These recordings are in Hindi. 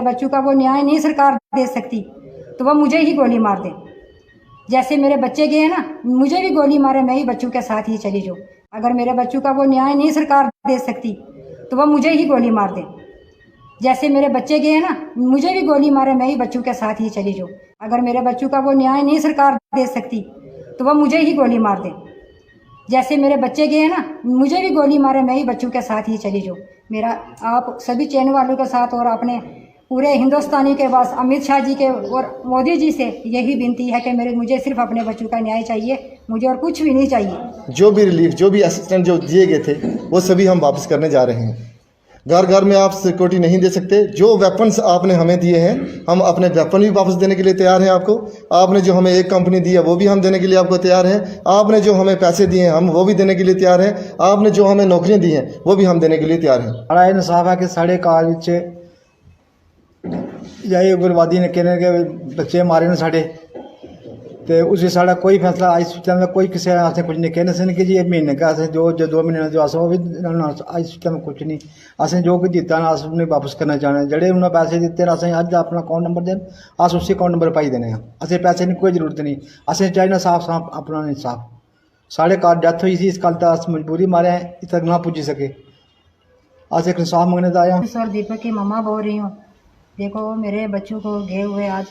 बच्चों का वो न्याय नहीं सरकार दे सकती तो वह मुझे ही गोली मार दे। जैसे मेरे बच्चे गए हैं ना, मुझे भी गोली मारे, मैं ही बच्चों के साथ ही चली जाऊँ। अगर मेरे बच्चों का वो न्याय नहीं सरकार दे सकती तो वह मुझे ही गोली मार दे। जैसे मेरे बच्चे गए हैं ना, मुझे भी गोली मारे, मैं ही बच्चों के साथ ही चली जाऊँ। अगर मेरे बच्चों का वो न्याय नहीं सरकार दे सकती तो वह मुझे ही गोली मार दे। जैसे मेरे बच्चे गए हैं ना, मुझे भी गोली मारे, मैं ही बच्चों के साथ ही चली जाऊँ। मेरा आप सभी चैनल वालों के साथ और अपने पूरे हिंदुस्तानी के पास अमित शाह जी के और मोदी जी से यही विनती है कि मुझे सिर्फ अपने बच्चों का न्याय चाहिए, मुझे और कुछ भी नहीं चाहिए। जो भी रिलीफ, जो भी असिस्टेंट जो दिए गए थे वो सभी हम वापस करने जा रहे हैं। घर घर में आप सिक्योरिटी नहीं दे सकते। जो वेपन्स आपने हमें दिए हैं, हम अपने वेपन भी वापस देने के लिए तैयार हैं आपको। आपने जो हमें एक कंपनी दी है वो भी हम देने के लिए आपको तैयार हैं। आपने जो हमें पैसे दिए हैं हम वो भी देने के लिए तैयार हैं। आपने जो हमें नौकरियां दी हैं वो भी हम देने के लिए तैयार हैं। बड़ा इंसाफ है कि साढ़े काल विच यही उग्रवादी ने कहने के बच्चे मारे ने साढ़े, तो उसी साढ़ा कोई फैसला इस टाइम में कोई किसी असें कुछ नहीं कहने से कि जी महीने का असें जो 2 महीने जो अस वो भी इस टाइम कुछ नहीं असें जो कुछ दिता ना अस उन्हें वापस करना चाहने। जड़े उन्हें पैसे दिते ना असें अज अपना अकाउंट नंबर देन, अस उसी अकाउंट नंबर पाई देने असें पैसे की कोई जरूरत नहीं। असें चाहिए साफ साफ अपना इंसाफ। साढ़े घर डेथ हुई थी, इस गल का अस मजबूरी मारे इस तक ना पुजी सके, अस एक इंसाफ मंगने का आया। सर दीपक की मम्मा बोल रही हूँ। देखो मेरे बच्चों को गए हुए आज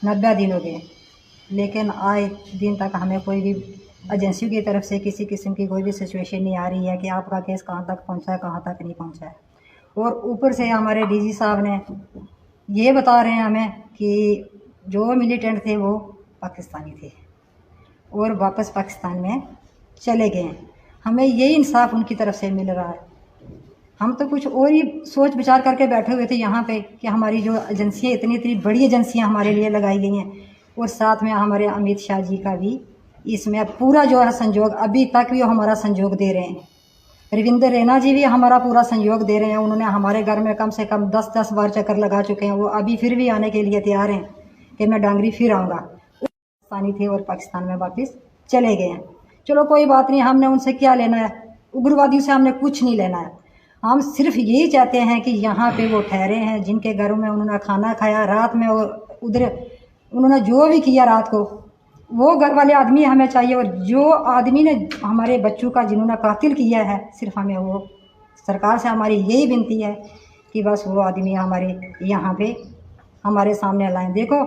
90 दिन हो गए, लेकिन आए दिन तक हमें कोई भी एजेंसियों की तरफ से किसी किस्म की कोई भी सिचुएशन नहीं आ रही है कि आपका केस कहाँ तक पहुँचा है, कहाँ तक नहीं पहुँचा है। और ऊपर से हमारे डीजी साहब ने ये बता रहे हैं हमें कि जो मिलिटेंट थे वो पाकिस्तानी थे और वापस पाकिस्तान में चले गए हैं। हमें यही इंसाफ उनकी तरफ से मिल रहा है। हम तो कुछ और ही सोच विचार करके बैठे हुए थे यहाँ पे कि हमारी जो एजेंसियाँ इतनी बड़ी एजेंसियाँ हमारे लिए लगाई गई हैं और साथ में हमारे अमित शाह जी का भी इसमें पूरा जो है संयोग, अभी तक भी वो हमारा संयोग दे रहे हैं। रविंद्र रैना जी भी हमारा पूरा संयोग दे रहे हैं। उन्होंने हमारे घर में कम से कम 10-10 बार चक्कर लगा चुके हैं। वो अभी फिर भी आने के लिए तैयार हैं कि मैं डांगरी फिर आऊँगा। पाकिस्तानी थे और पाकिस्तान में वापस चले गए हैं। चलो कोई बात नहीं, हमने उनसे क्या लेना है, उग्रवादियों से हमने कुछ नहीं लेना है। हम सिर्फ यही चाहते हैं कि यहाँ पे वो ठहरे हैं, जिनके घरों में उन्होंने खाना खाया, रात में उधर उन्होंने जो भी किया रात को, वो घर वाले आदमी हमें चाहिए। और जो आदमी ने हमारे बच्चों का जिन्होंने कातिल किया है, सिर्फ हमें वो सरकार से हमारी यही विनती है कि बस वो आदमी हमारे यहाँ पे हमारे सामने लाएं। देखो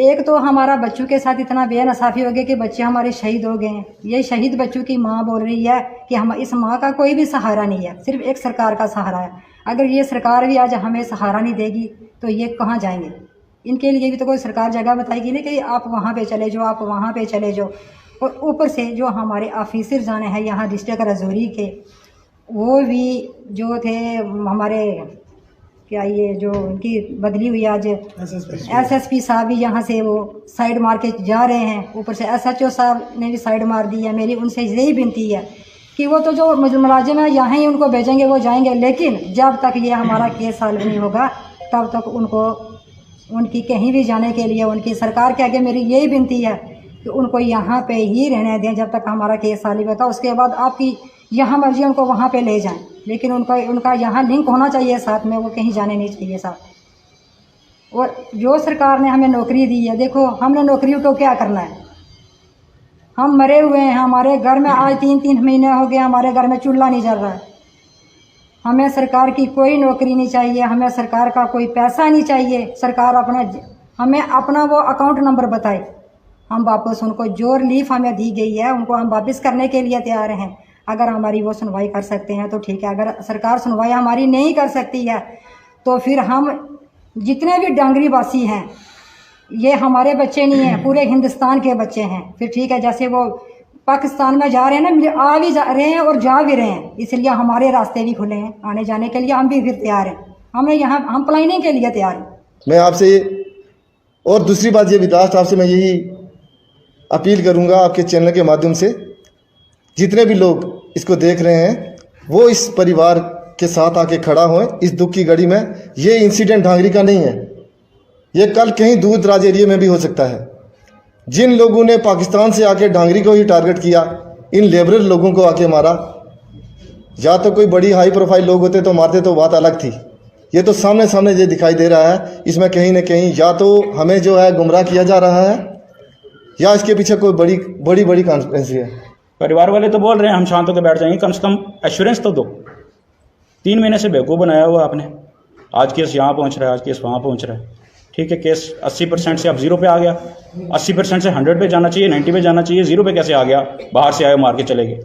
एक तो हमारा बच्चों के साथ इतना बेइंसाफ़ी हो गया कि बच्चे हमारे शहीद हो गए हैं। ये शहीद बच्चों की माँ बोल रही है कि हम इस माँ का कोई भी सहारा नहीं है, सिर्फ एक सरकार का सहारा है। अगर ये सरकार भी आज हमें सहारा नहीं देगी तो ये कहाँ जाएंगे? इनके लिए भी तो कोई सरकार जगह बताएगी नहीं कि आप वहाँ पे चले जाओ, आप वहाँ पे चले जाओ। और ऊपर से जो हमारे ऑफिसर जाने हैं यहाँ डिस्ट्रिक्ट राजौरी के, वो भी जो थे हमारे क्या ये जो उनकी बदली हुई आज एसएसपी साहब भी यहाँ से वो साइड मार के जा रहे हैं। ऊपर से एसएचओ साहब ने भी साइड मार दी है। मेरी उनसे यही विनती है कि वो तो जो मुलाजिम है यहाँ ही उनको भेजेंगे, वो जाएंगे, लेकिन जब तक ये हमारा केस सॉल्व नहीं होगा तब तक उनको उनकी कहीं भी जाने के लिए उनकी सरकार के आगे मेरी यही विनती है कि उनको यहाँ पे ही रहने दें जब तक हमारा केस सॉल्व होता है। उसके बाद आपकी यहाँ मर्जी उनको वहाँ पे ले जाएं, लेकिन उनका यहाँ लिंक होना चाहिए साथ में, वो कहीं जाने नहीं चाहिए साथ। और जो सरकार ने हमें नौकरी दी है, देखो हमने नौकरियों को क्या करना है, हम मरे हुए हैं। हमारे घर में आज 3-3 महीने हो गए हमारे घर में चूल्हा नहीं जल रहा है। हमें सरकार की कोई नौकरी नहीं चाहिए, हमें सरकार का कोई पैसा नहीं चाहिए। सरकार हमें अपना वो अकाउंट नंबर बताए, हम वापस उनको जो रिलीफ हमें दी गई है उनको हम वापस करने के लिए तैयार हैं। अगर हमारी वो सुनवाई कर सकते हैं तो ठीक है, अगर सरकार सुनवाई हमारी नहीं कर सकती है तो फिर हम जितने भी डांगरी वासी हैं, ये हमारे बच्चे नहीं हैं, पूरे हिंदुस्तान के बच्चे हैं। फिर ठीक है, जैसे वो पाकिस्तान में जा रहे हैं ना, आ भी जा रहे हैं और जा भी रहे हैं, इसलिए हमारे रास्ते भी खुले हैं आने जाने के लिए। हम भी फिर तैयार हैं, हमें यहाँ हम प्लानिंग के लिए तैयार हैं। मैं आपसे और दूसरी बात ये भी लास्ट आपसे मैं यही अपील करूँगा आपके चैनल के माध्यम से, जितने भी लोग इसको देख रहे हैं वो इस परिवार के साथ आके खड़ा हों इस दुख की घड़ी में। ये इंसिडेंट डांगरी का नहीं है, ये कल कहीं दूर दराज एरिया में भी हो सकता है। जिन लोगों ने पाकिस्तान से आके डांगरी को ही टारगेट किया, इन लेबरर लोगों को आके मारा, या तो कोई बड़ी हाई प्रोफाइल लोग होते तो मारते तो बात अलग थी, ये तो सामने सामने ये दिखाई दे रहा है। इसमें कहीं ना कहीं या तो हमें जो है गुमराह किया जा रहा है या इसके पीछे कोई बड़ी बड़ी कॉन्स्पिरेसी है। परिवार वाले तो बोल रहे हैं हम शांत होकर बैठ जाएंगे, कम से कम एश्योरेंस तो दो। 3 महीने से बेवकूफ़ बनाया हुआ आपने। आज केस यहाँ पहुँच रहा है, आज केस वहाँ पहुँच रहा है। ठीक है, केस 80% से अब 0 पे आ गया। 80% से 100 पे जाना चाहिए, 90 पे जाना चाहिए, 0 पे कैसे आ गया? बाहर से आए मार के चले गए।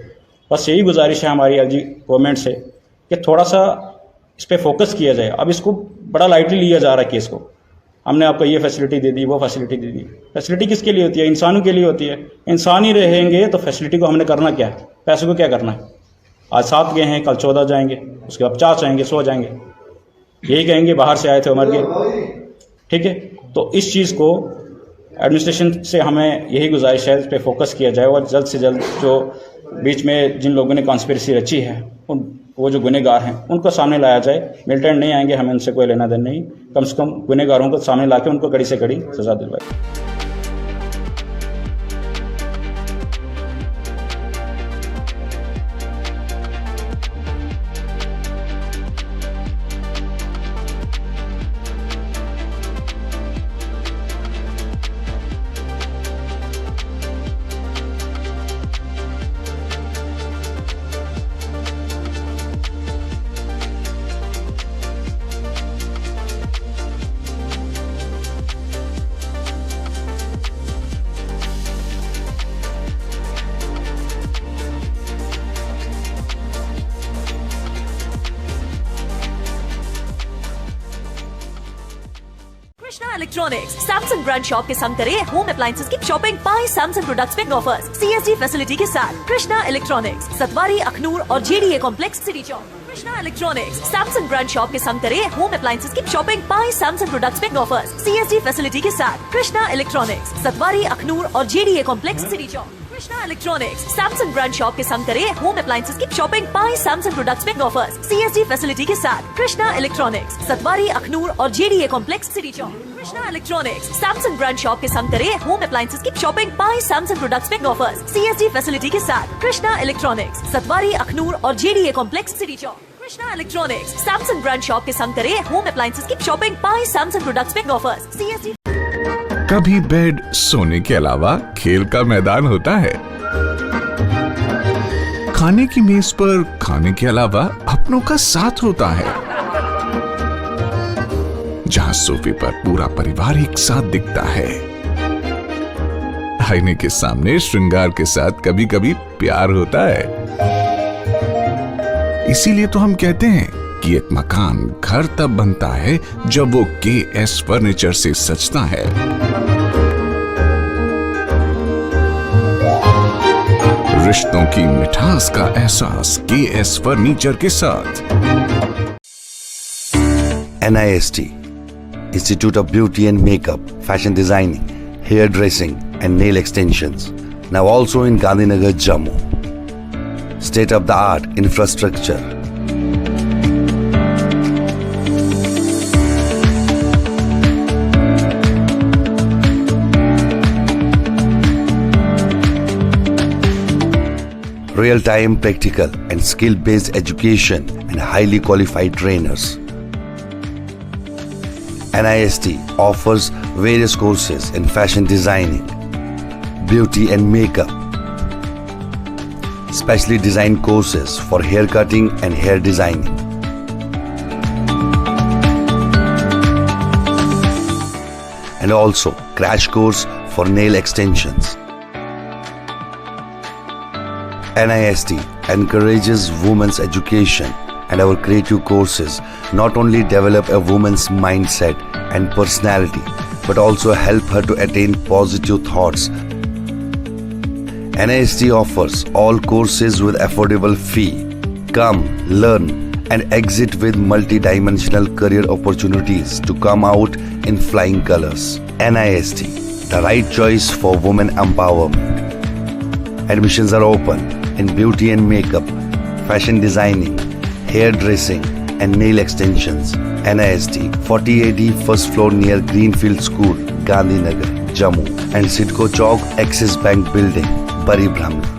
बस यही गुजारिश है हमारी एलजी गवर्नमेंट से कि थोड़ा सा इस पर फोकस किया जाए। अब इसको बड़ा लाइटली लिया जा रहा है केस को। हमने आपको ये फैसिलिटी दे दी, वो फैसिलिटी दे दी। फैसिलिटी किसके लिए होती है? इंसानों के लिए होती है। इंसान ही रहेंगे तो फैसिलिटी को हमने करना क्या है? पैसों को क्या करना है? आज 7 गए हैं, कल 14 जाएंगे, उसके बाद 50 जाएंगे, 100 जाएंगे। यही कहेंगे बाहर से आए थे मर गए। ठीक है, तो इस चीज़ को एडमिनिस्ट्रेशन से हमें यही गुजारिश है, इस पर फोकस किया जाए और जल्द से जल्द जो बीच में जिन लोगों ने कॉन्स्पिरेसी रची है वो जो गुनहगार हैं उनको सामने लाया जाए। मिलिटेंट नहीं आएंगे, हमें उनसे कोई लेना देना नहीं। कम से कम गुनहगारों को सामने लाके उनको कड़ी से कड़ी सजा दिलवाए। Krishna electronics Samsung brand shop के संग करें होम अप्लायंसेस की शॉपिंग, पाए Samsung products big offers, CSD facility के साथ। कृष्णा इलेक्ट्रॉनिक्स, सतवारी, अखनूर और JDA complex, city Chowk. Krishna electronics Samsung brand shop के संग करें होम अप्लायंसेस की शॉपिंग, पाए Samsung products big offers, CSD facility के साथ। कृष्णा इलेक्ट्रॉनिक्स, सतवारी, अखनूर और JDA complex, city Chowk. Krishna electronics Samsung brand shop के संग करें होम अप्लायंसेस की शॉपिंग, पाए Samsung products big offers, CSD facility के साथ। कृष्णा इलेक्ट्रॉनिक्स, सतवारी, अखनूर और JDA complex, city Chowk. Krishna electronics Samsung brand shop के संग करें होम अप्लायंसेस की शॉपिंग, पाए Samsung products big offers, CSD facility के साथ। कृष्णा इलेक्ट्रॉनिक्स, सतवारी, अखनूर और JDA complex, city Chowk. Krishna electronics Samsung brand shop के संग करें होम अप्लायंसेस की शॉपिंग, पाए Samsung products big offers, CSD। कभी बेड सोने के अलावा खेल का मैदान होता है। खाने की मेज पर खाने के अलावा अपनों का साथ होता है, जहां सोफे पर पूरा परिवार एक साथ दिखता है। आईने के सामने श्रृंगार के साथ कभी कभी प्यार होता है। इसीलिए तो हम कहते हैं कि एक मकान घर तब बनता है जब वो KS फर्नीचर से सजता है। रिश्तों की मिठास का एहसास KS फर्नीचर के साथ। NIST, Institute of Beauty and Makeup, Fashion Designing, Hair Dressing and Nail Extensions. Now also in Gandhinagar, Jammu. State-of-the-art infrastructure. Real-time practical and skill-based education and highly qualified trainers. NIST offers various courses in fashion designing, beauty and makeup, specially designed courses for hair cutting and hair designing. And also crash course for nail extensions. NIST encourages women's education, and our creative courses not only develop a woman's mindset and personality, but also help her to attain positive thoughts. NIST offers all courses with affordable fee. Come, learn, and exit with multi-dimensional career opportunities to come out in flying colors. NIST, the right choice for women empowerment. Admissions are open in beauty and makeup, fashion designing, hair dressing, and nail extensions. NIST, 40AD, first floor near Greenfield School, Gandhinagar, Jammu, and Sidco Chowk, Axis Bank Building, Bari Brahmana.